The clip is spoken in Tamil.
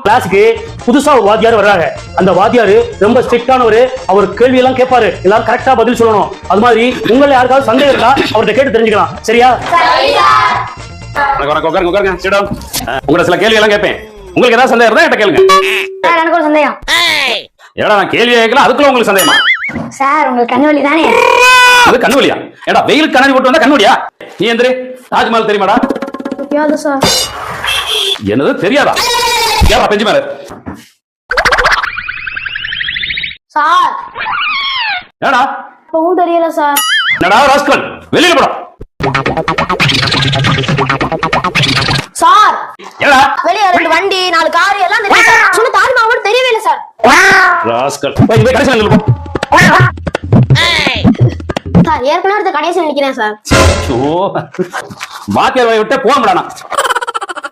கிளாஸுக்கு புதுசா ஒரு வாத்தியார் வர்றாங்க. அந்த வாத்தியாரு ரொம்ப ஸ்ட்ரிக்டானவரு. அவர் கேள்வி எல்லாம் கேட்பாரு. எல்லாரும் கரெக்டா பதில் சொல்லணும். அது மாதிரி உங்களை யாருக்காவது சந்தேகம் இருக்கா அவர்கிட்ட கேட்டு தெரிஞ்சுக்கலாம். சரியா? உங்களை சில கேள்வி எல்லாம் கேட்பேன். உங்களுக்கு ஏதாவது சந்தேகம் இருந்தா கேளுங்க. எனக்கு ஒரு சந்தேகம். ஏடா நான் கேள்வி கேட்கல, அதுக்குள்ள உங்களுக்கு சந்தேகமா? சார் உங்களுக்கு கண்ணு வலி தானே? அது கண்ணு வலியா? ஏடா வெயில் கண்ணாடி போட்டு வந்தா கண்ணு வலியா? நீ எந்திரி. தாஜ்மஹால் தெரியுமாடா? தெரியாது சார். என்னது தெரியாதா? ஏடா பெஞ்சு மேல சார் ஏடா இப்பவும் தெரியல சார். என்னடா ராஸ்கல், வெளியில போடா. சார் ஏடா வெளிய 2 வண்டி 4 கார் எல்லாம் தெரியும் சார். சொன்ன தாஜ்மஹால் மட்டும் தெரியவே இல்ல சார். ராஸ்கல், போய் கடைசில நில்லு போ. சார் ஏற்கனவே கடைசியில் நிக்கிறேன் சார். வாத்தியார் வாயை விட்டு போக முடியானா?